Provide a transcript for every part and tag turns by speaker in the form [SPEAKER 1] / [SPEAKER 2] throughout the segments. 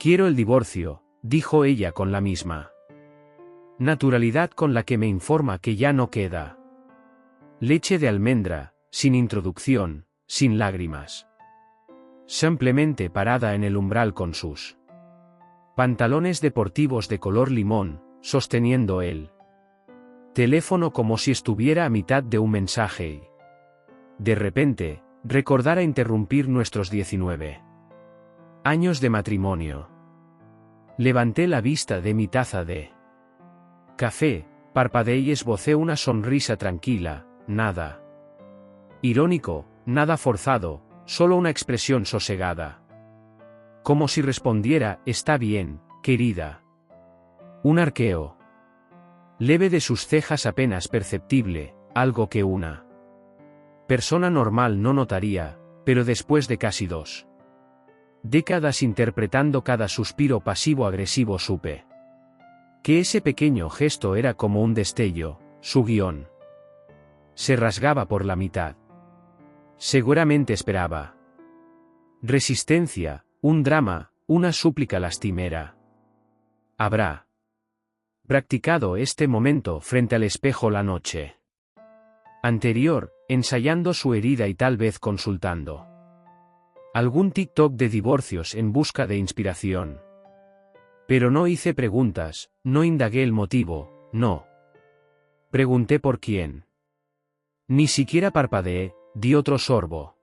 [SPEAKER 1] Quiero el divorcio, dijo ella con la misma naturalidad con la que me informa que ya no queda leche de almendra, sin introducción, sin lágrimas. Simplemente parada en el umbral con sus pantalones deportivos de color limón, sosteniendo el teléfono como si estuviera a mitad de un mensaje y, de repente, recordara interrumpir nuestros 19 años de matrimonio. Levanté la vista de mi taza de café, parpadeé y esbocé una sonrisa tranquila, nada irónico, nada forzado, solo una expresión sosegada. Como si respondiera, está bien, querida. Un arqueo leve de sus cejas apenas perceptible, algo que una persona normal no notaría, pero después de casi 2 décadas interpretando cada suspiro pasivo-agresivo supe que ese pequeño gesto era como un destello, su guión se rasgaba por la mitad. Seguramente esperaba resistencia, un drama, una súplica lastimera. Habrá practicado este momento frente al espejo la noche anterior, ensayando su herida y tal vez consultando algún TikTok de divorcios en busca de inspiración. Pero no hice preguntas, no indagué el motivo, no pregunté por quién. Ni siquiera parpadeé, di otro sorbo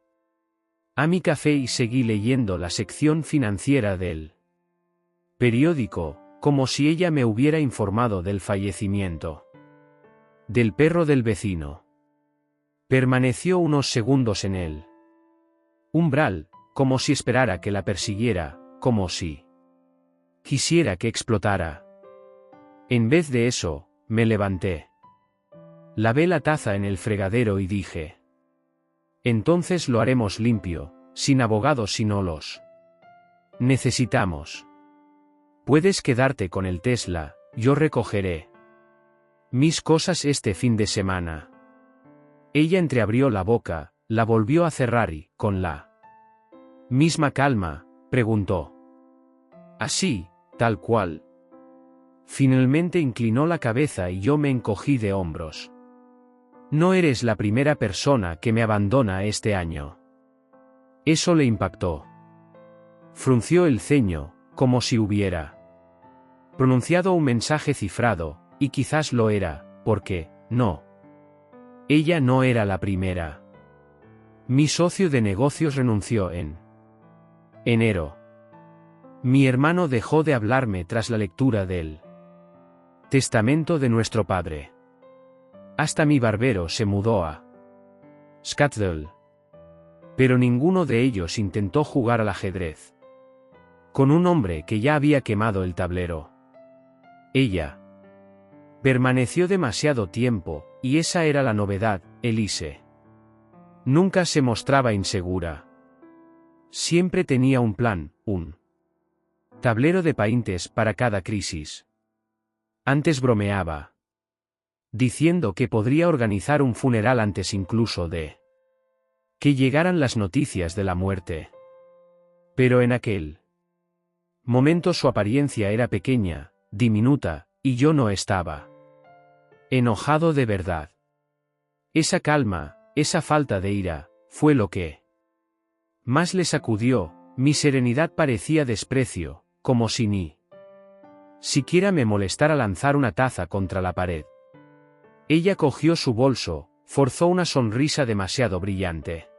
[SPEAKER 1] a mi café y seguí leyendo la sección financiera del periódico, como si ella me hubiera informado del fallecimiento del perro del vecino. Permaneció unos segundos en el umbral, como si esperara que la persiguiera, como si quisiera que explotara. En vez de eso, me levanté. Lavé la taza en el fregadero y dije: entonces lo haremos limpio, sin abogados si no los necesitamos. Puedes quedarte con el Tesla, yo recogeré mis cosas este fin de semana. Ella entreabrió la boca, la volvió a cerrar y, con la misma calma, preguntó: así, tal cual. Finalmente inclinó la cabeza y yo me encogí de hombros. No eres la primera persona que me abandona este año. Eso le impactó. Frunció el ceño, como si hubiera pronunciado un mensaje cifrado, y quizás lo era, porque, no. Ella no era la primera. Mi socio de negocios renunció en enero. Mi hermano dejó de hablarme tras la lectura del testamento de nuestro padre. Hasta mi barbero se mudó a Scottsdale. Pero ninguno de ellos intentó jugar al ajedrez con un hombre que ya había quemado el tablero. Ella permaneció demasiado tiempo, y esa era la novedad, Elise. Nunca se mostraba insegura. Siempre tenía un plan, un tablero de paintes para cada crisis. Antes bromeaba, diciendo que podría organizar un funeral antes incluso de que llegaran las noticias de la muerte. Pero en aquel momento su apariencia era pequeña, diminuta, y yo no estaba enojado de verdad. Esa calma, esa falta de ira, fue lo que más le sacudió. Mi serenidad parecía desprecio, como si ni siquiera me molestara lanzar una taza contra la pared. Ella cogió su bolso, forzó una sonrisa demasiado brillante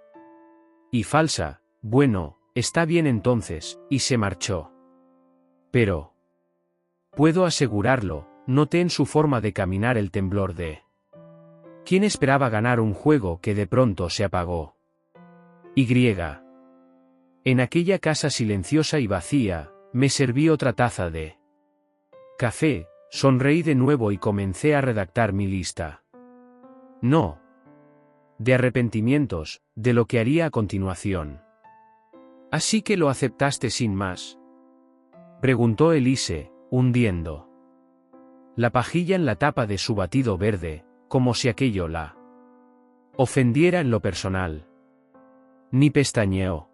[SPEAKER 1] y falsa. Bueno, está bien entonces, y se marchó. Pero puedo asegurarlo, noté en su forma de caminar el temblor de quien esperaba ganar un juego que de pronto se apagó. En aquella casa silenciosa y vacía, me serví otra taza de café, sonreí de nuevo y comencé a redactar mi lista. No de arrepentimientos, de lo que haría a continuación. ¿Así que lo aceptaste sin más?, preguntó Elise, hundiendo la pajilla en la tapa de su batido verde, como si aquello la ofendiera en lo personal. Ni pestañeó.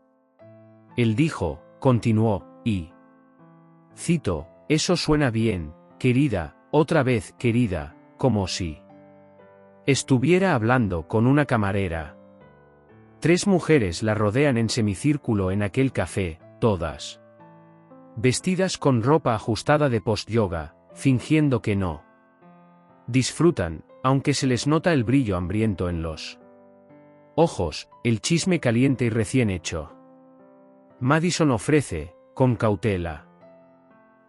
[SPEAKER 1] Él dijo, continuó, y Cito, eso suena bien, querida, otra vez, querida, como si estuviera hablando con una camarera. 3 mujeres la rodean en semicírculo en aquel café, todas vestidas con ropa ajustada de post-yoga, fingiendo que no disfrutan, aunque se les nota el brillo hambriento en los ojos, el chisme caliente y recién hecho. Madison ofrece, con cautela.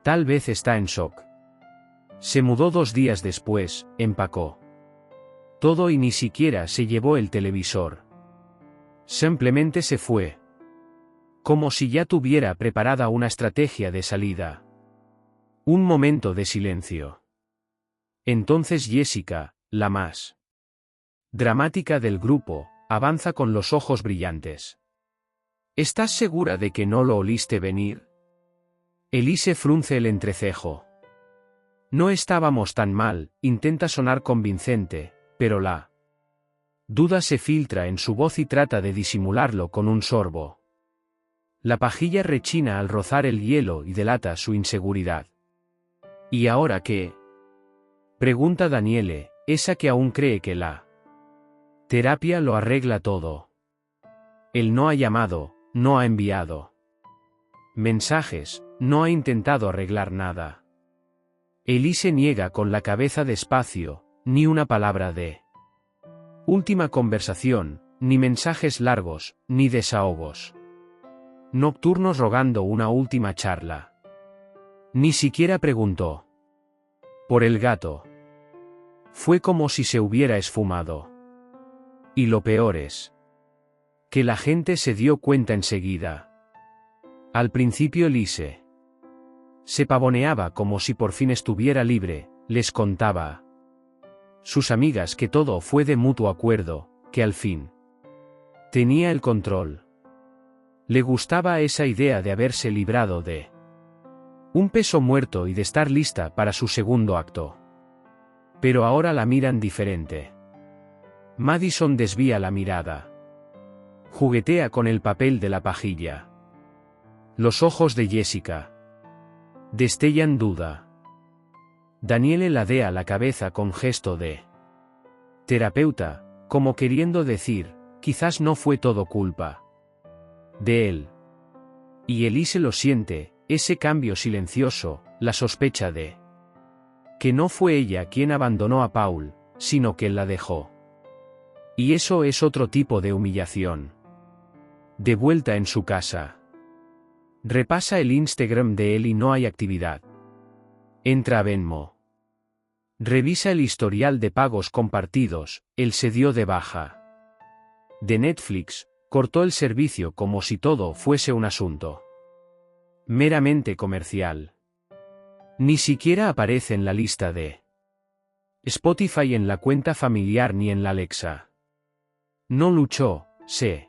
[SPEAKER 1] Tal vez está en shock. Se mudó 2 días después, empacó todo y ni siquiera se llevó el televisor. Simplemente se fue. Como si ya tuviera preparada una estrategia de salida. Un momento de silencio. Entonces Jessica, la más dramática del grupo, avanza con los ojos brillantes. ¿Estás segura de que no lo oliste venir? Elise frunce el entrecejo. No estábamos tan mal, intenta sonar convincente, pero la duda se filtra en su voz y trata de disimularlo con un sorbo. La pajilla rechina al rozar el hielo y delata su inseguridad. ¿Y ahora qué? Pregunta Daniele, esa que aún cree que la terapia lo arregla todo. Él no ha llamado, no ha enviado mensajes, no ha intentado arreglar nada. Elise niega con la cabeza despacio, ni una palabra de última conversación, ni mensajes largos, ni desahogos nocturnos rogando una última charla. Ni siquiera preguntó por el gato. Fue como si se hubiera esfumado. Y lo peor es que la gente se dio cuenta enseguida. Al principio Elise se pavoneaba como si por fin estuviera libre, les contaba sus amigas que todo fue de mutuo acuerdo, que al fin tenía el control. Le gustaba esa idea de haberse librado de un peso muerto y de estar lista para su segundo acto. Pero ahora la miran diferente. Madison desvía la mirada. Juguetea con el papel de la pajilla. Los ojos de Jessica destellan duda. Daniele ladea la cabeza con gesto de terapeuta, como queriendo decir, quizás no fue todo culpa de él. Y Elise lo siente, ese cambio silencioso, la sospecha de que no fue ella quien abandonó a Paul, sino que él la dejó. Y eso es otro tipo de humillación. De vuelta en su casa. Repasa el Instagram de él y no hay actividad. Entra a Venmo. Revisa el historial de pagos compartidos, él se dio de baja de Netflix, cortó el servicio como si todo fuese un asunto meramente comercial. Ni siquiera aparece en la lista de Spotify en la cuenta familiar ni en la Alexa. No luchó, se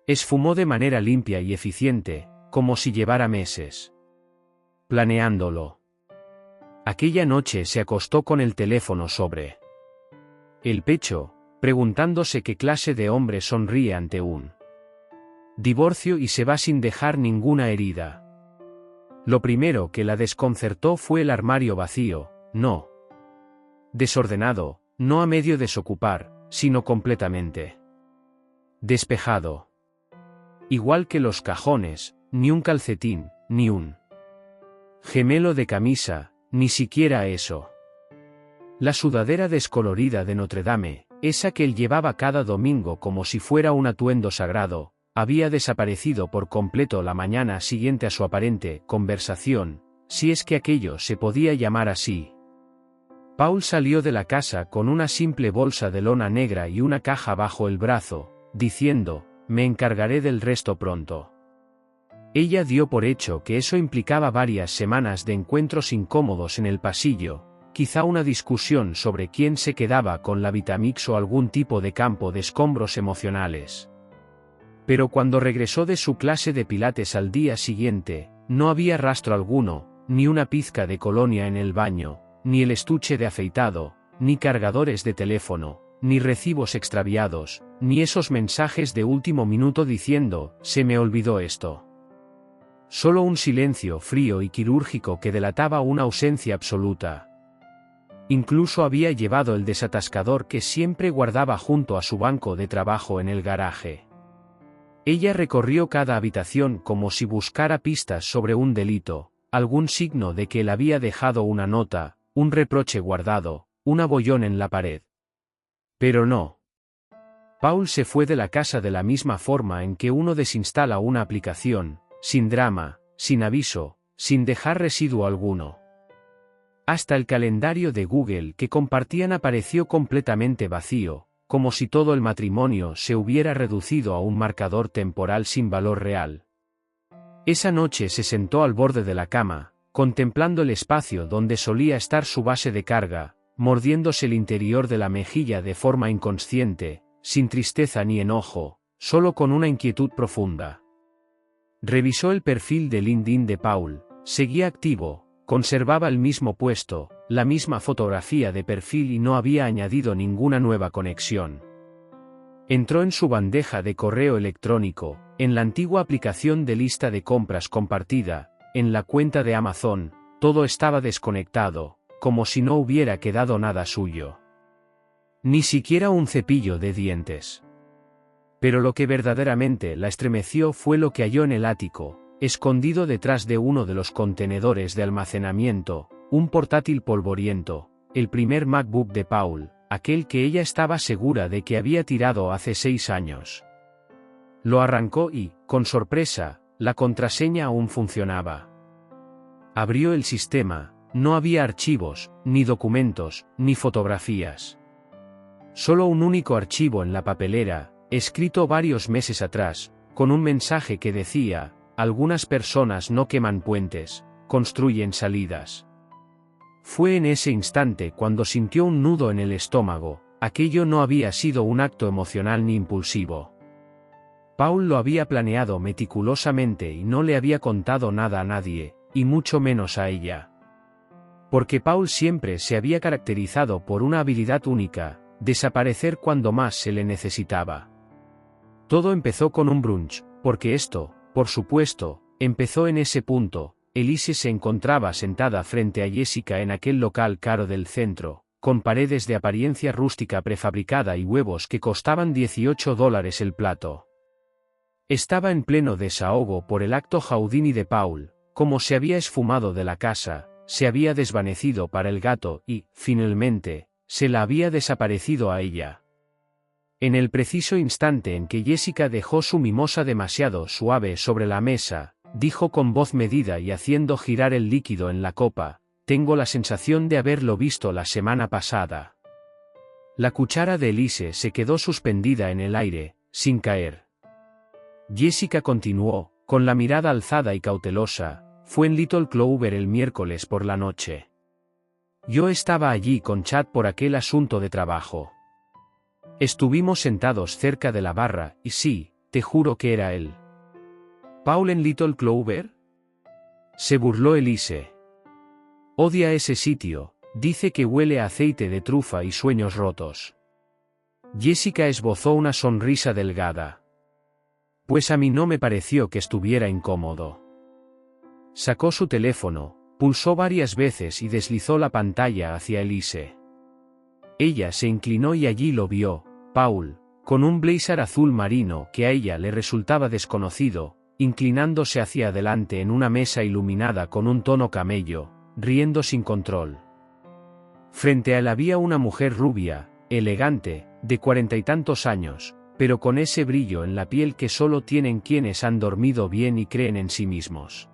[SPEAKER 1] esfumó de manera limpia y eficiente, como si llevara meses planeándolo. Aquella noche se acostó con el teléfono sobre el pecho, preguntándose qué clase de hombre sonríe ante un divorcio y se va sin dejar ninguna herida. Lo primero que la desconcertó fue el armario vacío, no desordenado, no a medio desocupar, sino completamente despejado. Igual que los cajones, ni un calcetín, ni un gemelo de camisa, ni siquiera eso. La sudadera descolorida de Notre Dame, esa que él llevaba cada domingo como si fuera un atuendo sagrado, había desaparecido por completo la mañana siguiente a su aparente conversación, si es que aquello se podía llamar así. Paul salió de la casa con una simple bolsa de lona negra y una caja bajo el brazo, diciendo, me encargaré del resto pronto. Ella dio por hecho que eso implicaba varias semanas de encuentros incómodos en el pasillo, quizá una discusión sobre quién se quedaba con la Vitamix o algún tipo de campo de escombros emocionales. Pero cuando regresó de su clase de pilates al día siguiente, no había rastro alguno, ni una pizca de colonia en el baño, ni el estuche de afeitado, ni cargadores de teléfono, ni recibos extraviados, ni esos mensajes de último minuto diciendo, se me olvidó esto. Solo un silencio frío y quirúrgico que delataba una ausencia absoluta. Incluso había llevado el desatascador que siempre guardaba junto a su banco de trabajo en el garaje. Ella recorrió cada habitación como si buscara pistas sobre un delito, algún signo de que él había dejado una nota, un reproche guardado, un abollón en la pared. Pero no. Paul se fue de la casa de la misma forma en que uno desinstala una aplicación, sin drama, sin aviso, sin dejar residuo alguno. Hasta el calendario de Google que compartían apareció completamente vacío, como si todo el matrimonio se hubiera reducido a un marcador temporal sin valor real. Esa noche se sentó al borde de la cama, contemplando el espacio donde solía estar su base de carga, mordiéndose el interior de la mejilla de forma inconsciente, sin tristeza ni enojo, solo con una inquietud profunda. Revisó el perfil de LinkedIn de Paul, seguía activo, conservaba el mismo puesto, la misma fotografía de perfil y no había añadido ninguna nueva conexión. Entró en su bandeja de correo electrónico, en la antigua aplicación de lista de compras compartida, en la cuenta de Amazon, todo estaba desconectado, como si no hubiera quedado nada suyo. Ni siquiera un cepillo de dientes. Pero lo que verdaderamente la estremeció fue lo que halló en el ático, escondido detrás de uno de los contenedores de almacenamiento, un portátil polvoriento, el primer MacBook de Paul, aquel que ella estaba segura de que había tirado hace 6 años. Lo arrancó y, con sorpresa, la contraseña aún funcionaba. Abrió el sistema, no había archivos, ni documentos, ni fotografías. Solo un único archivo en la papelera, escrito varios meses atrás, con un mensaje que decía: algunas personas no queman puentes, construyen salidas. Fue en ese instante cuando sintió un nudo en el estómago. Aquello no había sido un acto emocional ni impulsivo. Paul lo había planeado meticulosamente y no le había contado nada a nadie, y mucho menos a ella. Porque Paul siempre se había caracterizado por una habilidad única: desaparecer cuando más se le necesitaba. Todo empezó con un brunch, porque esto, por supuesto, empezó en ese punto. Elise se encontraba sentada frente a Jessica en aquel local caro del centro, con paredes de apariencia rústica prefabricada y huevos que costaban $18 el plato. Estaba en pleno desahogo por el acto Houdini de Paul, como se había esfumado de la casa, se había desvanecido para el gato y, finalmente, se la había desaparecido a ella. En el preciso instante en que Jessica dejó su mimosa demasiado suave sobre la mesa, dijo con voz medida y haciendo girar el líquido en la copa: tengo la sensación de haberlo visto la semana pasada. La cuchara de Elise se quedó suspendida en el aire, sin caer. Jessica continuó, con la mirada alzada y cautelosa: fue en Little Clover el miércoles por la noche. Yo estaba allí con Chad por aquel asunto de trabajo. Estuvimos sentados cerca de la barra, y sí, te juro que era él. ¿Paul en Little Clover? Se burló Elise. Odia ese sitio, dice que huele a aceite de trufa y sueños rotos. Jessica esbozó una sonrisa delgada. Pues a mí no me pareció que estuviera incómodo. Sacó su teléfono, pulsó varias veces y deslizó la pantalla hacia Elise. Ella se inclinó y allí lo vio, Paul, con un blazer azul marino que a ella le resultaba desconocido, inclinándose hacia adelante en una mesa iluminada con un tono camello, riendo sin control. Frente a él había una mujer rubia, elegante, de 40 y tantos años, pero con ese brillo en la piel que solo tienen quienes han dormido bien y creen en sí mismos.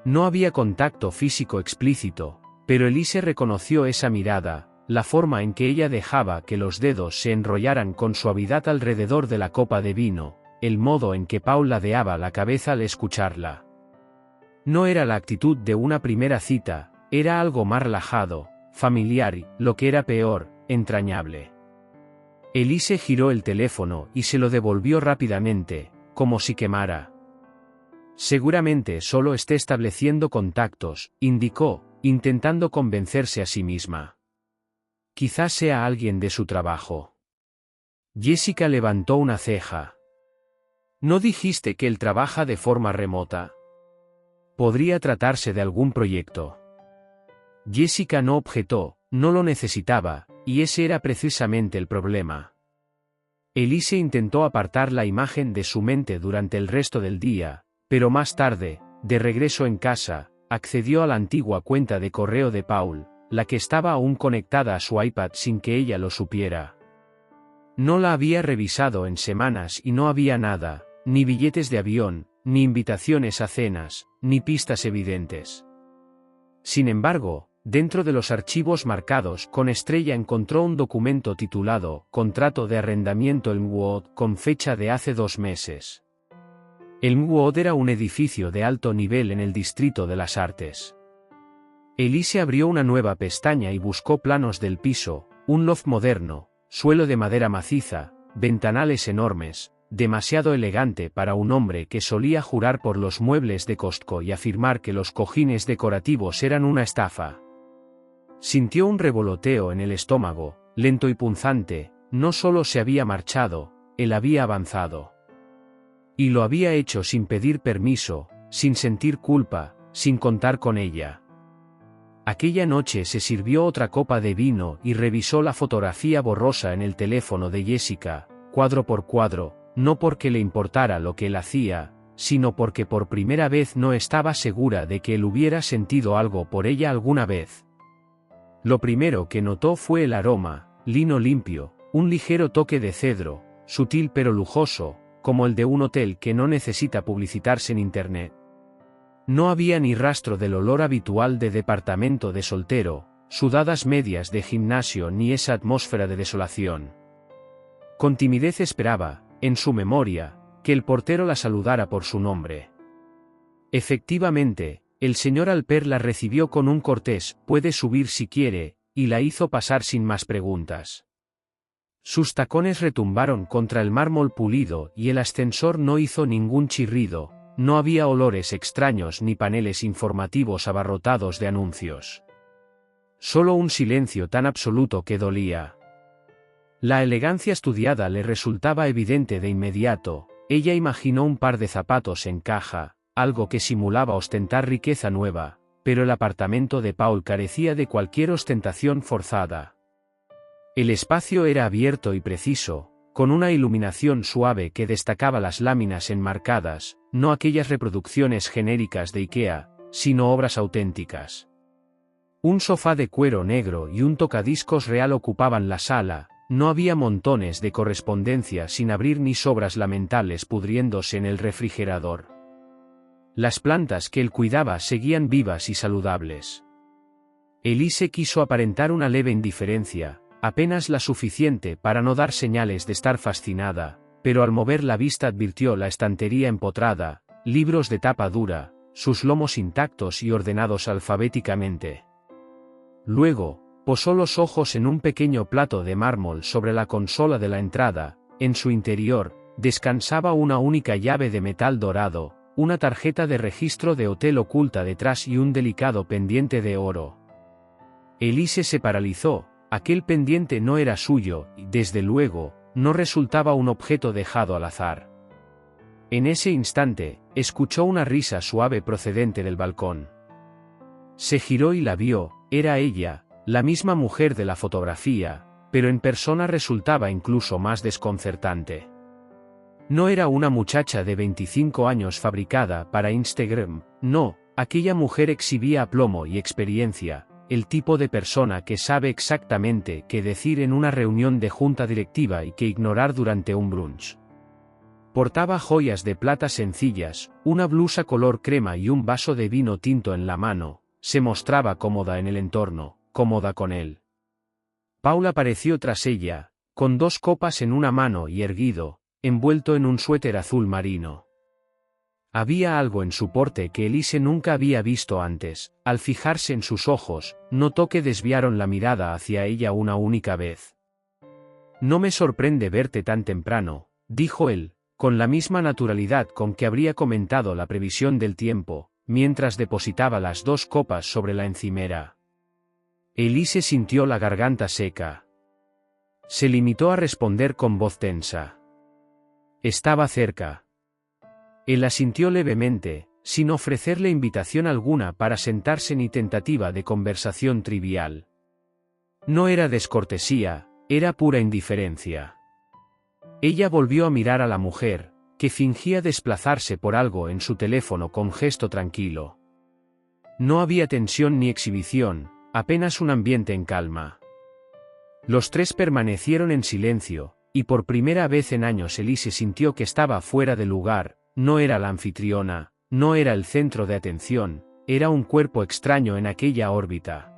[SPEAKER 1] No había contacto físico explícito, pero Elise reconoció esa mirada, la forma en que ella dejaba que los dedos se enrollaran con suavidad alrededor de la copa de vino, el modo en que Paul ladeaba la cabeza al escucharla. No era la actitud de una primera cita, era algo más relajado, familiar y, lo que era peor, entrañable. Elise giró el teléfono y se lo devolvió rápidamente, como si quemara. Seguramente solo esté estableciendo contactos, indicó, intentando convencerse a sí misma. Quizás sea alguien de su trabajo. Jessica levantó una ceja. ¿No dijiste que él trabaja de forma remota? Podría tratarse de algún proyecto. Jessica no objetó, no lo necesitaba, y ese era precisamente el problema. Elise intentó apartar la imagen de su mente durante el resto del día, pero más tarde, de regreso en casa, accedió a la antigua cuenta de correo de Paul, la que estaba aún conectada a su iPad sin que ella lo supiera. No la había revisado en semanas y no había nada, ni billetes de avión, ni invitaciones a cenas, ni pistas evidentes. Sin embargo, dentro de los archivos marcados con estrella encontró un documento titulado Contrato de arrendamiento Elmwood con fecha de hace 2 meses. Elmwood era un edificio de alto nivel en el Distrito de las Artes. Elise abrió una nueva pestaña y buscó planos del piso, un loft moderno, suelo de madera maciza, ventanales enormes, demasiado elegante para un hombre que solía jurar por los muebles de Costco y afirmar que los cojines decorativos eran una estafa. Sintió un revoloteo en el estómago, lento y punzante. No solo se había marchado, él había avanzado. Y lo había hecho sin pedir permiso, sin sentir culpa, sin contar con ella. Aquella noche se sirvió otra copa de vino y revisó la fotografía borrosa en el teléfono de Jessica, cuadro por cuadro, no porque le importara lo que él hacía, sino porque por primera vez no estaba segura de que él hubiera sentido algo por ella alguna vez. Lo primero que notó fue el aroma, lino limpio, un ligero toque de cedro, sutil pero lujoso, como el de un hotel que no necesita publicitarse en Internet. No había ni rastro del olor habitual de departamento de soltero, sudadas medias de gimnasio ni esa atmósfera de desolación. Con timidez esperaba, en su memoria, que el portero la saludara por su nombre. Efectivamente, el señor Alper la recibió con un cortés «puede subir si quiere», y la hizo pasar sin más preguntas. Sus tacones retumbaron contra el mármol pulido y el ascensor no hizo ningún chirrido, no había olores extraños ni paneles informativos abarrotados de anuncios. Solo un silencio tan absoluto que dolía. La elegancia estudiada le resultaba evidente de inmediato. Ella imaginó un par de zapatos en caja, algo que simulaba ostentar riqueza nueva, pero el apartamento de Paul carecía de cualquier ostentación forzada. El espacio era abierto y preciso, con una iluminación suave que destacaba las láminas enmarcadas, no aquellas reproducciones genéricas de IKEA, sino obras auténticas. Un sofá de cuero negro y un tocadiscos real ocupaban la sala. No había montones de correspondencia sin abrir ni sobras lamentables pudriéndose en el refrigerador. Las plantas que él cuidaba seguían vivas y saludables. Elise quiso aparentar una leve indiferencia, apenas la suficiente para no dar señales de estar fascinada, pero al mover la vista advirtió la estantería empotrada, libros de tapa dura, sus lomos intactos y ordenados alfabéticamente. Luego, posó los ojos en un pequeño plato de mármol sobre la consola de la entrada. En su interior, descansaba una única llave de metal dorado, una tarjeta de registro de hotel oculta detrás y un delicado pendiente de oro. Elise se paralizó, aquel pendiente no era suyo y, desde luego, no resultaba un objeto dejado al azar. En ese instante, escuchó una risa suave procedente del balcón. Se giró y la vio, era ella, la misma mujer de la fotografía, pero en persona resultaba incluso más desconcertante. No era una muchacha de 25 años fabricada para Instagram, no, aquella mujer exhibía aplomo y experiencia, el tipo de persona que sabe exactamente qué decir en una reunión de junta directiva y qué ignorar durante un brunch. Portaba joyas de plata sencillas, una blusa color crema y un vaso de vino tinto en la mano, se mostraba cómoda en el entorno, cómoda con él. Paul apareció tras ella, con 2 copas en una mano y erguido, envuelto en un suéter azul marino. Había algo en su porte que Elise nunca había visto antes. Al fijarse en sus ojos, notó que desviaron la mirada hacia ella una única vez. «No me sorprende verte tan temprano», dijo él, con la misma naturalidad con que habría comentado la previsión del tiempo, mientras depositaba las 2 copas sobre la encimera. Elise sintió la garganta seca. Se limitó a responder con voz tensa. Estaba cerca. Él asintió levemente, sin ofrecerle invitación alguna para sentarse ni tentativa de conversación trivial. No era descortesía, era pura indiferencia. Ella volvió a mirar a la mujer, que fingía desplazarse por algo en su teléfono con gesto tranquilo. No había tensión ni exhibición, apenas un ambiente en calma. Los tres permanecieron en silencio, y por primera vez en años Elise sintió que estaba fuera de lugar, no era la anfitriona, no era el centro de atención, era un cuerpo extraño en aquella órbita.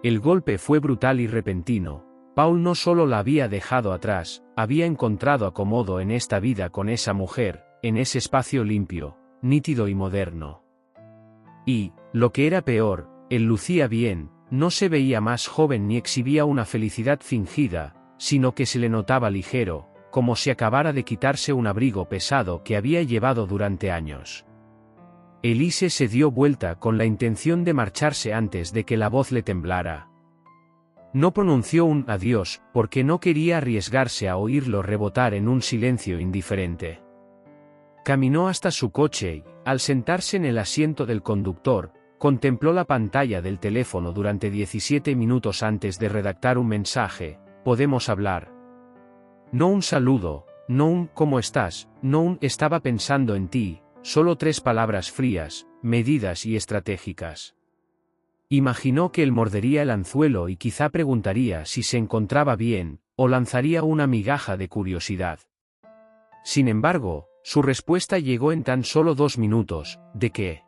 [SPEAKER 1] El golpe fue brutal y repentino. Paul no solo la había dejado atrás, había encontrado acomodo en esta vida con esa mujer, en ese espacio limpio, nítido y moderno. Y, lo que era peor, él lucía bien, no se veía más joven ni exhibía una felicidad fingida, sino que se le notaba ligero, como si acabara de quitarse un abrigo pesado que había llevado durante años. Elise se dio vuelta con la intención de marcharse antes de que la voz le temblara. No pronunció un adiós, porque no quería arriesgarse a oírlo rebotar en un silencio indiferente. Caminó hasta su coche y, al sentarse en el asiento del conductor, contempló la pantalla del teléfono durante 17 minutos antes de redactar un mensaje: «¿Podemos hablar?». No un saludo, no un «¿cómo estás?», no un «estaba pensando en ti», solo 3 palabras frías, medidas y estratégicas. Imaginó que él mordería el anzuelo y quizá preguntaría si se encontraba bien, o lanzaría una migaja de curiosidad. Sin embargo, su respuesta llegó en tan solo 2 minutos. ¿De qué?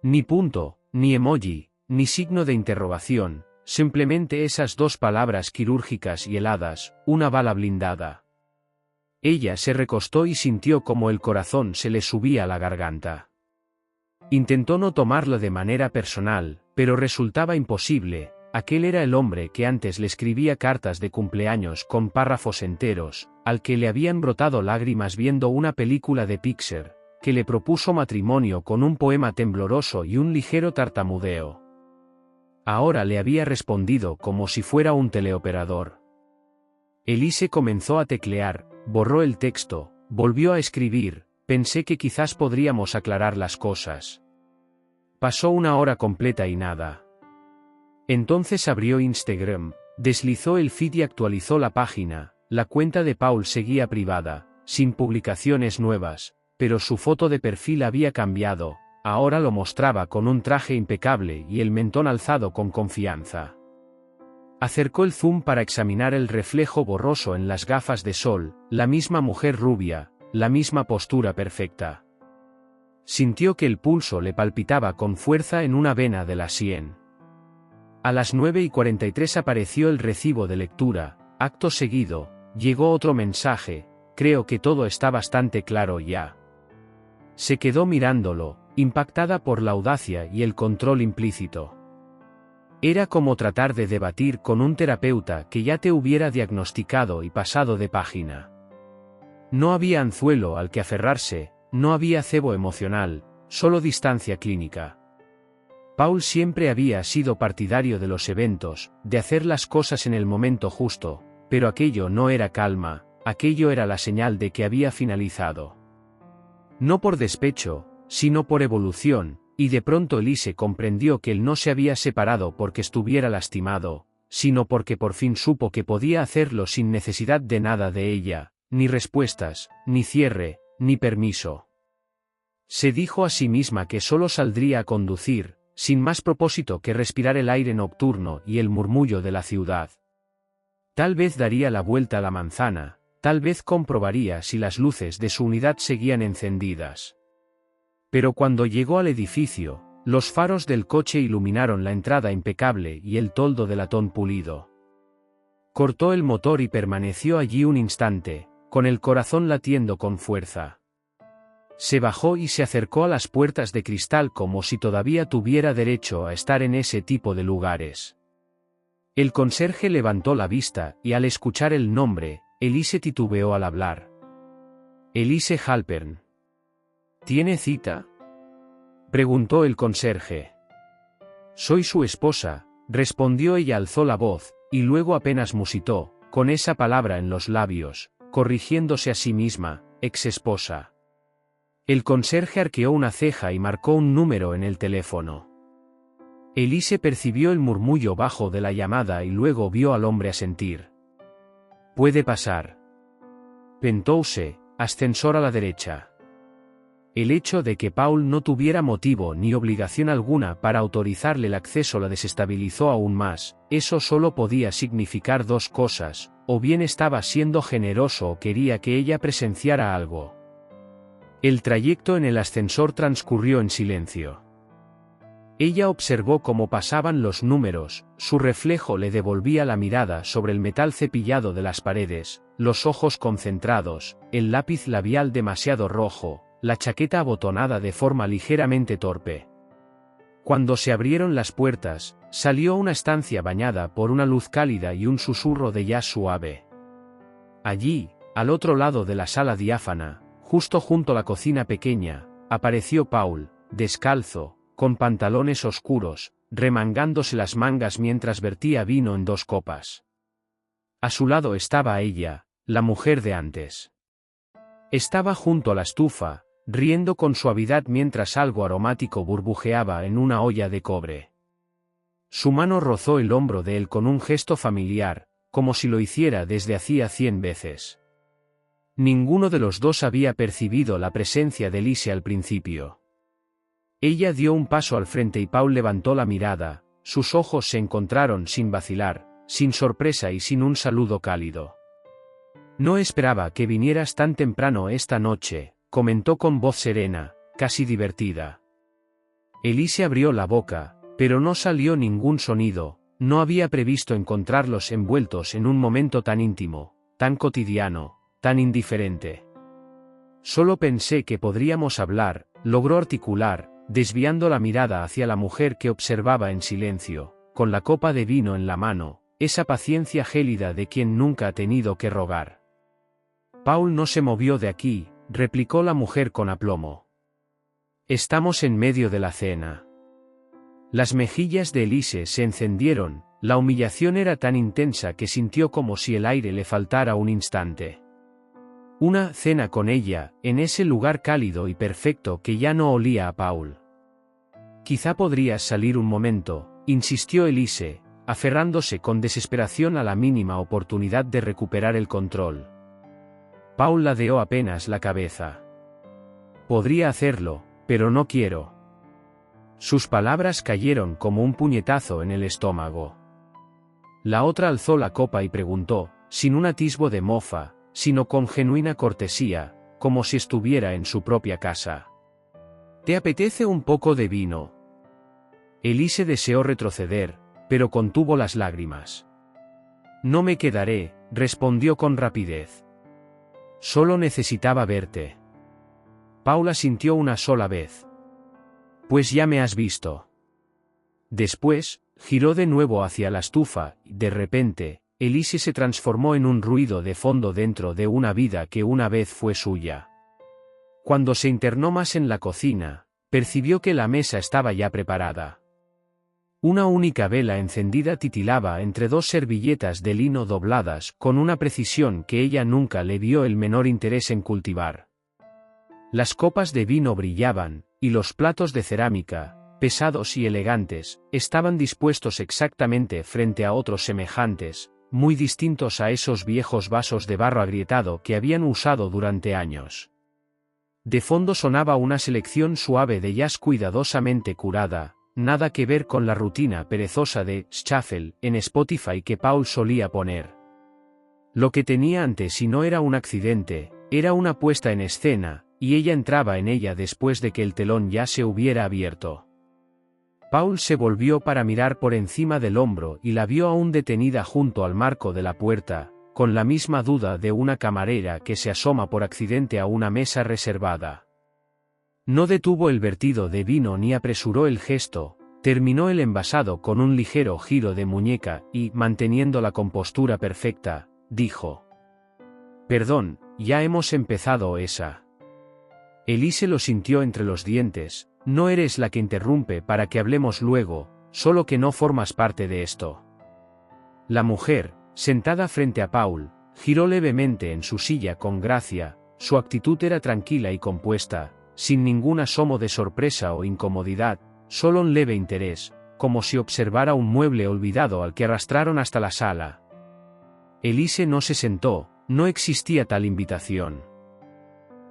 [SPEAKER 1] Ni punto, ni emoji, ni signo de interrogación, simplemente esas 2 palabras quirúrgicas y heladas, una bala blindada. Ella se recostó y sintió como el corazón se le subía a la garganta. Intentó no tomarlo de manera personal, pero resultaba imposible. Aquel era el hombre que antes le escribía cartas de cumpleaños con párrafos enteros, al que le habían brotado lágrimas viendo una película de Pixar, que le propuso matrimonio con un poema tembloroso y un ligero tartamudeo. Ahora le había respondido como si fuera un teleoperador. Elise comenzó a teclear, borró el texto, volvió a escribir: «Pensé que quizás podríamos aclarar las cosas». Pasó 1 hora completa y nada. Entonces abrió Instagram, deslizó el feed y actualizó la página. La cuenta de Paul seguía privada, sin publicaciones nuevas, pero su foto de perfil había cambiado. Ahora lo mostraba con un traje impecable y el mentón alzado con confianza. Acercó el zoom para examinar el reflejo borroso en las gafas de sol, la misma mujer rubia, la misma postura perfecta. Sintió que el pulso le palpitaba con fuerza en una vena de la sien. A las 9:43 apareció el recibo de lectura. Acto seguido, llegó otro mensaje: «Creo que todo está bastante claro ya». Se quedó mirándolo, impactada por la audacia y el control implícito. Era como tratar de debatir con un terapeuta que ya te hubiera diagnosticado y pasado de página. No había anzuelo al que aferrarse, no había cebo emocional, solo distancia clínica. Paul siempre había sido partidario de los eventos, de hacer las cosas en el momento justo, pero aquello no era calma, aquello era la señal de que había finalizado. No por despecho, sino por evolución, y de pronto Elise comprendió que él no se había separado porque estuviera lastimado, sino porque por fin supo que podía hacerlo sin necesidad de nada de ella, ni respuestas, ni cierre, ni permiso. Se dijo a sí misma que solo saldría a conducir, sin más propósito que respirar el aire nocturno y el murmullo de la ciudad. Tal vez daría la vuelta a la manzana, tal vez comprobaría si las luces de su unidad seguían encendidas. Pero cuando llegó al edificio, los faros del coche iluminaron la entrada impecable y el toldo de latón pulido. Cortó el motor y permaneció allí un instante, con el corazón latiendo con fuerza. Se bajó y se acercó a las puertas de cristal como si todavía tuviera derecho a estar en ese tipo de lugares. El conserje levantó la vista y al escuchar el nombre, Elise titubeó al hablar. «Elise Halpern». «¿Tiene cita?», preguntó el conserje. «Soy su esposa», respondió ella. Alzó la voz, y luego apenas musitó, con esa palabra en los labios, corrigiéndose a sí misma: «ex esposa». El conserje arqueó una ceja y marcó un número en el teléfono. Elise percibió el murmullo bajo de la llamada y luego vio al hombre asentir. «Puede pasar». Penthouse, ascensor a la derecha. El hecho de que Paul no tuviera motivo ni obligación alguna para autorizarle el acceso la desestabilizó aún más. Eso solo podía significar dos cosas: o bien estaba siendo generoso o quería que ella presenciara algo. El trayecto en el ascensor transcurrió en silencio. Ella observó cómo pasaban los números, su reflejo le devolvía la mirada sobre el metal cepillado de las paredes, los ojos concentrados, el lápiz labial demasiado rojo, la chaqueta abotonada de forma ligeramente torpe. Cuando se abrieron las puertas, salió una estancia bañada por una luz cálida y un susurro de jazz suave. Allí, al otro lado de la sala diáfana, justo junto a la cocina pequeña, apareció Paul, descalzo, con pantalones oscuros, remangándose las mangas mientras vertía vino en 2 copas. A su lado estaba ella, la mujer de antes. Estaba junto a la estufa, riendo con suavidad mientras algo aromático burbujeaba en una olla de cobre. Su mano rozó el hombro de él con un gesto familiar, como si lo hiciera desde hacía 100 veces. Ninguno de los dos había percibido la presencia de Elise al principio. Ella dio un paso al frente y Paul levantó la mirada, sus ojos se encontraron sin vacilar, sin sorpresa y sin un saludo cálido. «No esperaba que vinieras tan temprano esta noche», comentó con voz serena, casi divertida. Elise abrió la boca, pero no salió ningún sonido. No había previsto encontrarlos envueltos en un momento tan íntimo, tan cotidiano, tan indiferente. «Solo pensé que podríamos hablar», logró articular, desviando la mirada hacia la mujer que observaba en silencio, con la copa de vino en la mano, esa paciencia gélida de quien nunca ha tenido que rogar. «Paul no se movió de aquí», replicó la mujer con aplomo. «Estamos en medio de la cena». Las mejillas de Elise se encendieron, la humillación era tan intensa que sintió como si el aire le faltara un instante. Una cena con ella, en ese lugar cálido y perfecto que ya no olía a Paul. «Quizá podrías salir un momento», insistió Elise, aferrándose con desesperación a la mínima oportunidad de recuperar el control. Paul ladeó apenas la cabeza. «Podría hacerlo, pero no quiero». Sus palabras cayeron como un puñetazo en el estómago. La otra alzó la copa y preguntó, sin un atisbo de mofa, sino con genuina cortesía, como si estuviera en su propia casa: «¿Te apetece un poco de vino?». Elise deseó retroceder, pero contuvo las lágrimas. «No me quedaré», respondió con rapidez. «Solo necesitaba verte». Paula sintió una sola vez. «Pues ya me has visto». Después, giró de nuevo hacia la estufa, y de repente, Elise se transformó en un ruido de fondo dentro de una vida que una vez fue suya. Cuando se internó más en la cocina, percibió que la mesa estaba ya preparada. Una única vela encendida titilaba entre 2 servilletas de lino dobladas con una precisión que ella nunca le vio el menor interés en cultivar. Las copas de vino brillaban, y los platos de cerámica, pesados y elegantes, estaban dispuestos exactamente frente a otros semejantes, muy distintos a esos viejos vasos de barro agrietado que habían usado durante años. De fondo sonaba una selección suave de jazz cuidadosamente curada, nada que ver con la rutina perezosa de shuffle en Spotify que Paul solía poner. Lo que tenía ante sí no era un accidente, era una puesta en escena, y ella entraba en ella después de que el telón ya se hubiera abierto. Paul se volvió para mirar por encima del hombro y la vio aún detenida junto al marco de la puerta, con la misma duda de una camarera que se asoma por accidente a una mesa reservada. No detuvo el vertido de vino ni apresuró el gesto, terminó el envasado con un ligero giro de muñeca y, manteniendo la compostura perfecta, dijo: «Perdón, ya hemos empezado esa». Elise lo sintió entre los dientes: «No eres la que interrumpe para que hablemos luego, solo que no formas parte de esto». La mujer, sentada frente a Paul, giró levemente en su silla con gracia, su actitud era tranquila y compuesta, sin ningún asomo de sorpresa o incomodidad, solo un leve interés, como si observara un mueble olvidado al que arrastraron hasta la sala. Elise no se sentó, no existía tal invitación.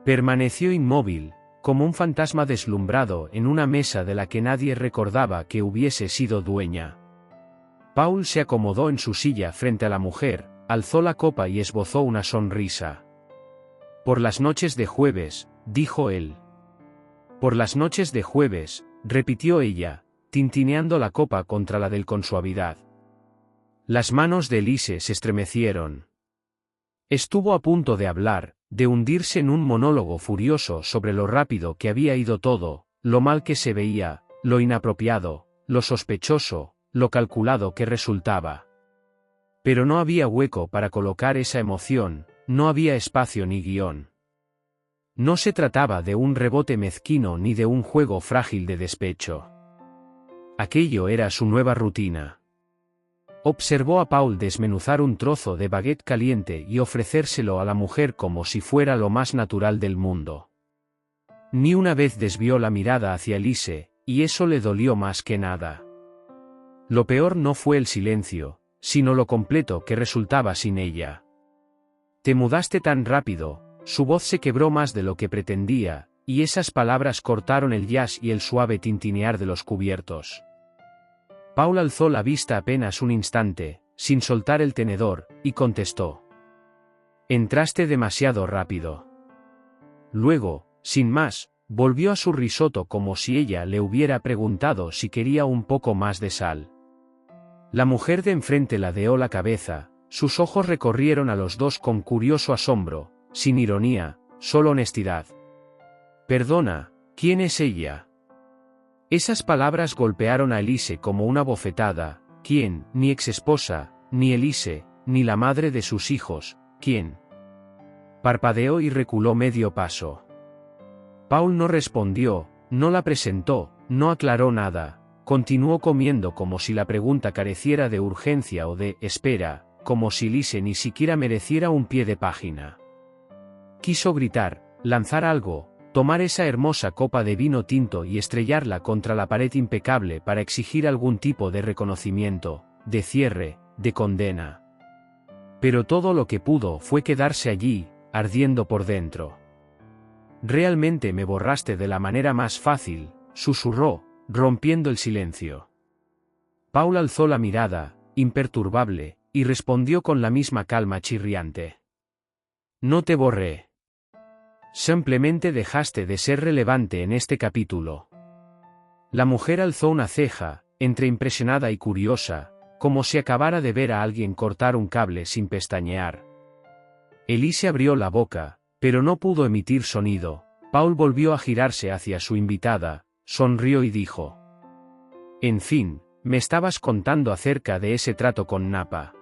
[SPEAKER 1] Permaneció inmóvil, como un fantasma deslumbrado en una mesa de la que nadie recordaba que hubiese sido dueña. Paul se acomodó en su silla frente a la mujer, alzó la copa y esbozó una sonrisa. «Por las noches de jueves», dijo él. «Por las noches de jueves», repitió ella, tintineando la copa contra la del con suavidad. Las manos de Elise se estremecieron. Estuvo a punto de hablar, de hundirse en un monólogo furioso sobre lo rápido que había ido todo, lo mal que se veía, lo inapropiado, lo sospechoso, lo calculado que resultaba. Pero no había hueco para colocar esa emoción, no había espacio ni guión. No se trataba de un rebote mezquino ni de un juego frágil de despecho. Aquello era su nueva rutina. Observó a Paul desmenuzar un trozo de baguette caliente y ofrecérselo a la mujer como si fuera lo más natural del mundo. Ni una vez desvió la mirada hacia Elise, y eso le dolió más que nada. Lo peor no fue el silencio, sino lo completo que resultaba sin ella. «Te mudaste tan rápido», su voz se quebró más de lo que pretendía, y esas palabras cortaron el jazz y el suave tintinear de los cubiertos. Paul alzó la vista apenas un instante, sin soltar el tenedor, y contestó: «Entraste demasiado rápido». Luego, sin más, volvió a su risotto como si ella le hubiera preguntado si quería un poco más de sal. La mujer de enfrente ladeó la cabeza, sus ojos recorrieron a los dos con curioso asombro, sin ironía, solo honestidad. «Perdona, ¿quién es ella?». Esas palabras golpearon a Elise como una bofetada. ¿Quién? Ni exesposa, ni Elise, ni la madre de sus hijos. ¿Quién? Parpadeó y reculó medio paso. Paul no respondió, no la presentó, no aclaró nada. Continuó comiendo como si la pregunta careciera de urgencia o de espera, como si Elise ni siquiera mereciera un pie de página. Quiso gritar, lanzar algo, tomar esa hermosa copa de vino tinto y estrellarla contra la pared impecable para exigir algún tipo de reconocimiento, de cierre, de condena. Pero todo lo que pudo fue quedarse allí, ardiendo por dentro. «Realmente me borraste de la manera más fácil», susurró, rompiendo el silencio. Paul alzó la mirada, imperturbable, y respondió con la misma calma chirriante: «No te borré. Simplemente dejaste de ser relevante en este capítulo». La mujer alzó una ceja, entre impresionada y curiosa, como si acabara de ver a alguien cortar un cable sin pestañear. Elise abrió la boca, pero no pudo emitir sonido. Paul volvió a girarse hacia su invitada, sonrió y dijo: «En fin, me estabas contando acerca de ese trato con Napa».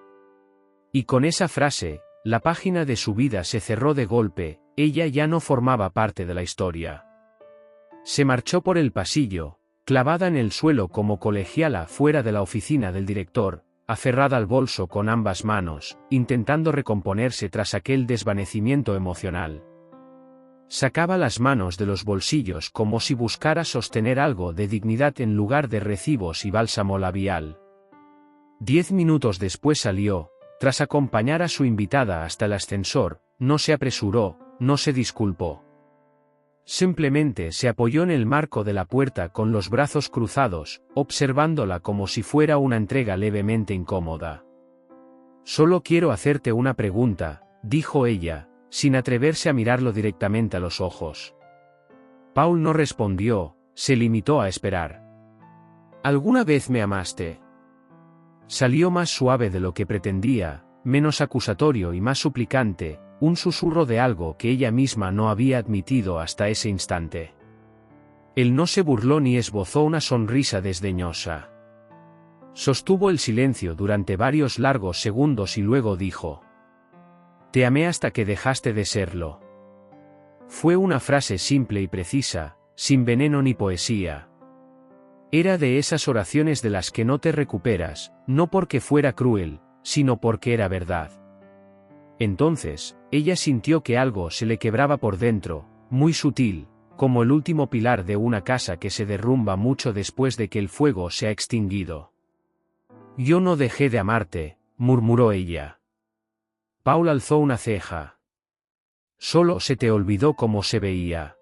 [SPEAKER 1] Y con esa frase, la página de su vida se cerró de golpe. Ella ya no formaba parte de la historia. Se marchó por el pasillo, clavada en el suelo como colegiala fuera de la oficina del director, aferrada al bolso con ambas manos, intentando recomponerse tras aquel desvanecimiento emocional. Sacaba las manos de los bolsillos como si buscara sostener algo de dignidad en lugar de recibos y bálsamo labial. 10 minutos después salió, tras acompañar a su invitada hasta el ascensor, no se apresuró, no se disculpó. Simplemente se apoyó en el marco de la puerta con los brazos cruzados, observándola como si fuera una entrega levemente incómoda. «Solo quiero hacerte una pregunta», dijo ella, sin atreverse a mirarlo directamente a los ojos. Paul no respondió, se limitó a esperar. «¿Alguna vez me amaste?». Salió más suave de lo que pretendía, menos acusatorio y más suplicante, un susurro de algo que ella misma no había admitido hasta ese instante. Él no se burló ni esbozó una sonrisa desdeñosa. Sostuvo el silencio durante varios largos segundos y luego dijo: «Te amé hasta que dejaste de serlo». Fue una frase simple y precisa, sin veneno ni poesía. Era de esas oraciones de las que no te recuperas, no porque fuera cruel, sino porque era verdad. Entonces, ella sintió que algo se le quebraba por dentro, muy sutil, como el último pilar de una casa que se derrumba mucho después de que el fuego se ha extinguido. Yo no dejé de amarte, murmuró ella. Paul alzó una ceja. Solo se te olvidó cómo se veía.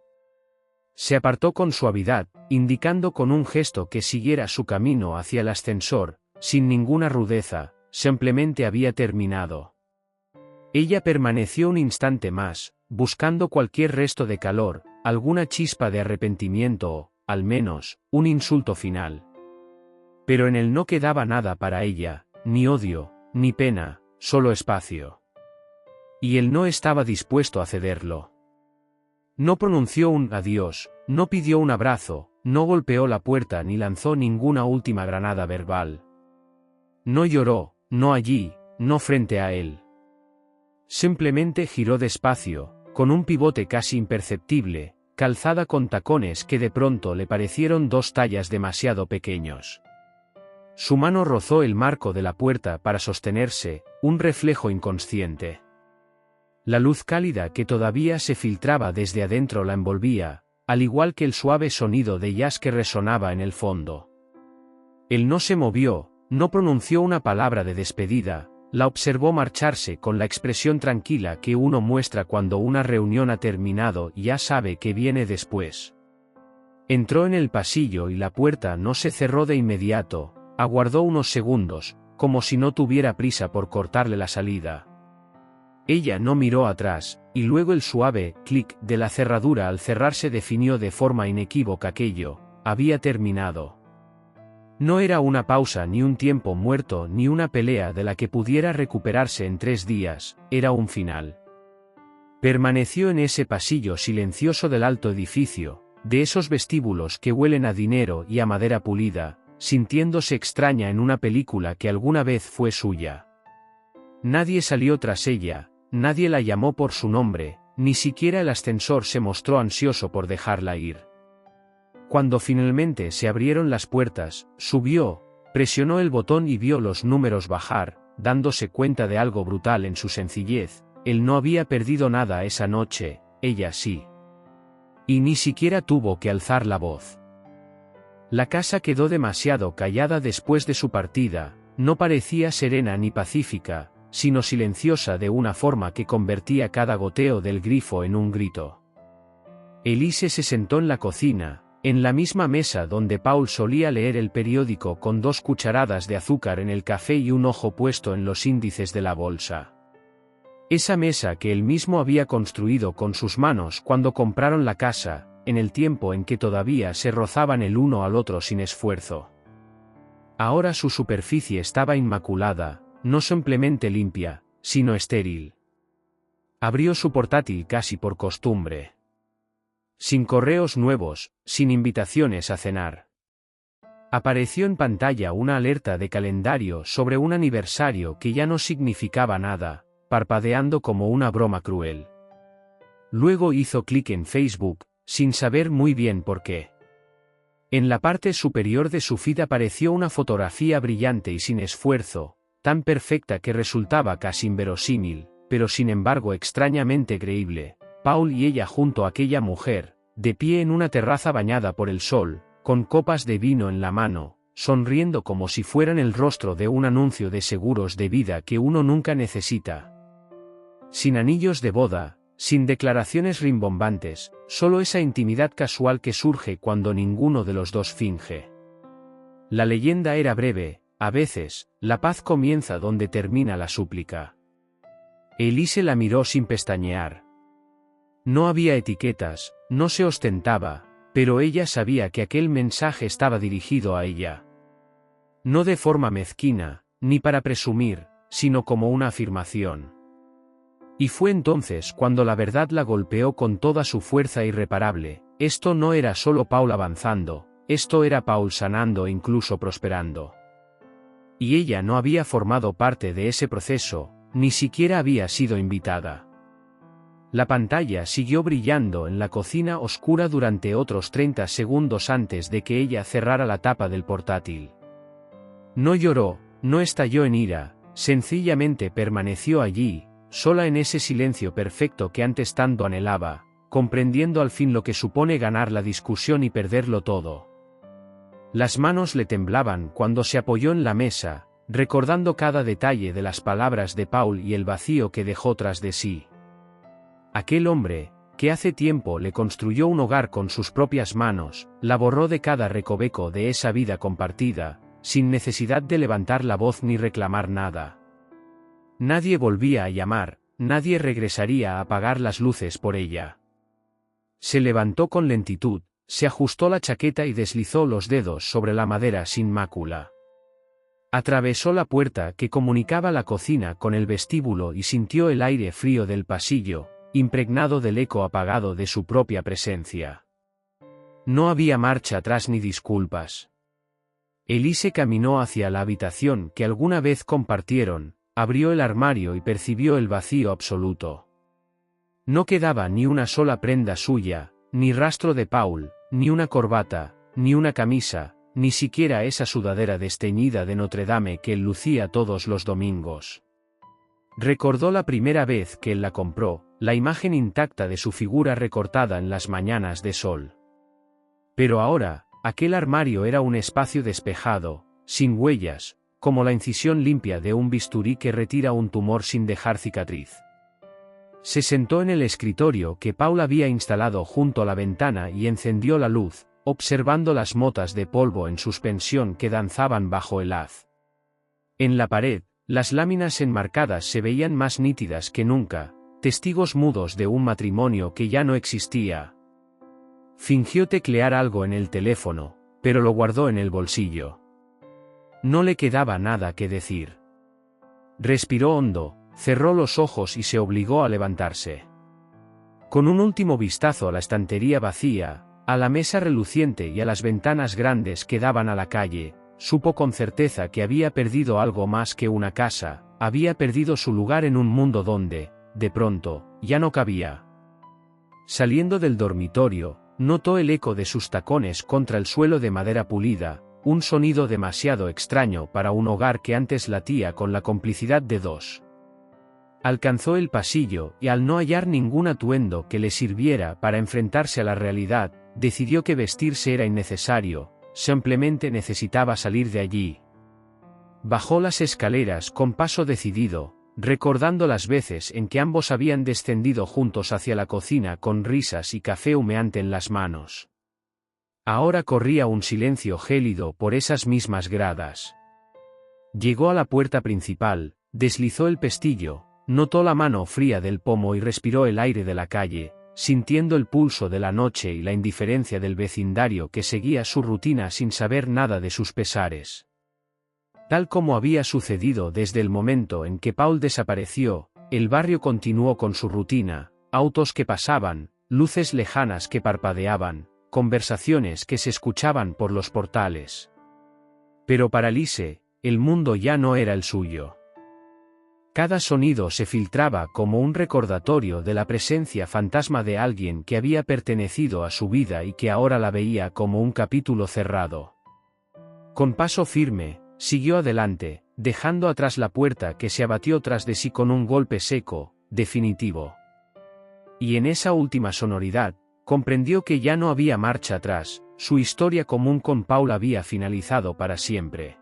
[SPEAKER 1] Se apartó con suavidad, indicando con un gesto que siguiera su camino hacia el ascensor, sin ninguna rudeza, simplemente había terminado. Ella permaneció un instante más, buscando cualquier resto de calor, alguna chispa de arrepentimiento o, al menos, un insulto final. Pero en él no quedaba nada para ella, ni odio, ni pena, solo espacio. Y él no estaba dispuesto a cederlo. No pronunció un adiós, no pidió un abrazo, no golpeó la puerta ni lanzó ninguna última granada verbal. No lloró, no allí, no frente a él. Simplemente giró despacio, con un pivote casi imperceptible, calzada con tacones que de pronto le parecieron 2 tallas demasiado pequeños. Su mano rozó el marco de la puerta para sostenerse, un reflejo inconsciente. La luz cálida que todavía se filtraba desde adentro la envolvía, al igual que el suave sonido de jazz que resonaba en el fondo. Él no se movió, no pronunció una palabra de despedida, la observó marcharse con la expresión tranquila que uno muestra cuando una reunión ha terminado y ya sabe qué viene después. Entró en el pasillo y la puerta no se cerró de inmediato, aguardó unos segundos, como si no tuviera prisa por cortarle la salida. Ella no miró atrás, y luego el suave clic de la cerradura al cerrarse definió de forma inequívoca aquello, había terminado. No era una pausa ni un tiempo muerto ni una pelea de la que pudiera recuperarse en 3 días, era un final. Permaneció en ese pasillo silencioso del alto edificio, de esos vestíbulos que huelen a dinero y a madera pulida, sintiéndose extraña en una película que alguna vez fue suya. Nadie salió tras ella, nadie la llamó por su nombre, ni siquiera el ascensor se mostró ansioso por dejarla ir. Cuando finalmente se abrieron las puertas, subió, presionó el botón y vio los números bajar, dándose cuenta de algo brutal en su sencillez. Él no había perdido nada esa noche, ella sí. Y ni siquiera tuvo que alzar la voz. La casa quedó demasiado callada después de su partida, no parecía serena ni pacífica, sino silenciosa de una forma que convertía cada goteo del grifo en un grito. Elise se sentó en la cocina, en la misma mesa donde Paul solía leer el periódico con 2 cucharadas de azúcar en el café y un ojo puesto en los índices de la bolsa. Esa mesa que él mismo había construido con sus manos cuando compraron la casa, en el tiempo en que todavía se rozaban el uno al otro sin esfuerzo. Ahora su superficie estaba inmaculada, no simplemente limpia, sino estéril. Abrió su portátil casi por costumbre. Sin correos nuevos, sin invitaciones a cenar. Apareció en pantalla una alerta de calendario sobre un aniversario que ya no significaba nada, parpadeando como una broma cruel. Luego hizo clic en Facebook, sin saber muy bien por qué. En la parte superior de su feed apareció una fotografía brillante y sin esfuerzo, tan perfecta que resultaba casi inverosímil, pero sin embargo extrañamente creíble. Paul y ella junto a aquella mujer, de pie en una terraza bañada por el sol, con copas de vino en la mano, sonriendo como si fueran el rostro de un anuncio de seguros de vida que uno nunca necesita. Sin anillos de boda, sin declaraciones rimbombantes, solo esa intimidad casual que surge cuando ninguno de los dos finge. La leyenda era breve, a veces, la paz comienza donde termina la súplica. Elise la miró sin pestañear. No había etiquetas, no se ostentaba, pero ella sabía que aquel mensaje estaba dirigido a ella. No de forma mezquina, ni para presumir, sino como una afirmación. Y fue entonces cuando la verdad la golpeó con toda su fuerza irreparable. Esto no era solo Paul avanzando, esto era Paul sanando e incluso prosperando. Y ella no había formado parte de ese proceso, ni siquiera había sido invitada. La pantalla siguió brillando en la cocina oscura durante otros 30 segundos antes de que ella cerrara la tapa del portátil. No lloró, no estalló en ira, sencillamente permaneció allí, sola en ese silencio perfecto que antes tanto anhelaba, comprendiendo al fin lo que supone ganar la discusión y perderlo todo. Las manos le temblaban cuando se apoyó en la mesa, recordando cada detalle de las palabras de Paul y el vacío que dejó tras de sí. Aquel hombre, que hace tiempo le construyó un hogar con sus propias manos, la borró de cada recoveco de esa vida compartida, sin necesidad de levantar la voz ni reclamar nada. Nadie volvía a llamar, nadie regresaría a apagar las luces por ella. Se levantó con lentitud, se ajustó la chaqueta y deslizó los dedos sobre la madera sin mácula. Atravesó la puerta que comunicaba la cocina con el vestíbulo y sintió el aire frío del pasillo, impregnado del eco apagado de su propia presencia. No había marcha atrás ni disculpas. Elise caminó hacia la habitación que alguna vez compartieron, abrió el armario y percibió el vacío absoluto. No quedaba ni una sola prenda suya, ni rastro de Paul, ni una corbata, ni una camisa, ni siquiera esa sudadera desteñida de Notre Dame que él lucía todos los domingos. Recordó la primera vez que él la compró, la imagen intacta de su figura recortada en las mañanas de sol. Pero ahora, aquel armario era un espacio despejado, sin huellas, como la incisión limpia de un bisturí que retira un tumor sin dejar cicatriz. Se sentó en el escritorio que Paul había instalado junto a la ventana y encendió la luz, observando las motas de polvo en suspensión que danzaban bajo el haz. En la pared, las láminas enmarcadas se veían más nítidas que nunca, testigos mudos de un matrimonio que ya no existía. Fingió teclear algo en el teléfono, pero lo guardó en el bolsillo. No le quedaba nada que decir. Respiró hondo, cerró los ojos y se obligó a levantarse. Con un último vistazo a la estantería vacía, a la mesa reluciente y a las ventanas grandes que daban a la calle, supo con certeza que había perdido algo más que una casa, había perdido su lugar en un mundo donde, de pronto, ya no cabía. Saliendo del dormitorio, notó el eco de sus tacones contra el suelo de madera pulida, un sonido demasiado extraño para un hogar que antes latía con la complicidad de dos. Alcanzó el pasillo y al no hallar ningún atuendo que le sirviera para enfrentarse a la realidad, decidió que vestirse era innecesario, simplemente necesitaba salir de allí. Bajó las escaleras con paso decidido, recordando las veces en que ambos habían descendido juntos hacia la cocina con risas y café humeante en las manos. Ahora corría un silencio gélido por esas mismas gradas. Llegó a la puerta principal, deslizó el pestillo, notó la mano fría del pomo y respiró el aire de la calle, sintiendo el pulso de la noche y la indiferencia del vecindario que seguía su rutina sin saber nada de sus pesares. Tal como había sucedido desde el momento en que Paul desapareció, el barrio continuó con su rutina, autos que pasaban, luces lejanas que parpadeaban, conversaciones que se escuchaban por los portales. Pero para Elise, el mundo ya no era el suyo. Cada sonido se filtraba como un recordatorio de la presencia fantasma de alguien que había pertenecido a su vida y que ahora la veía como un capítulo cerrado. Con paso firme, siguió adelante, dejando atrás la puerta que se abatió tras de sí con un golpe seco, definitivo. Y en esa última sonoridad, comprendió que ya no había marcha atrás, su historia común con Paul había finalizado para siempre.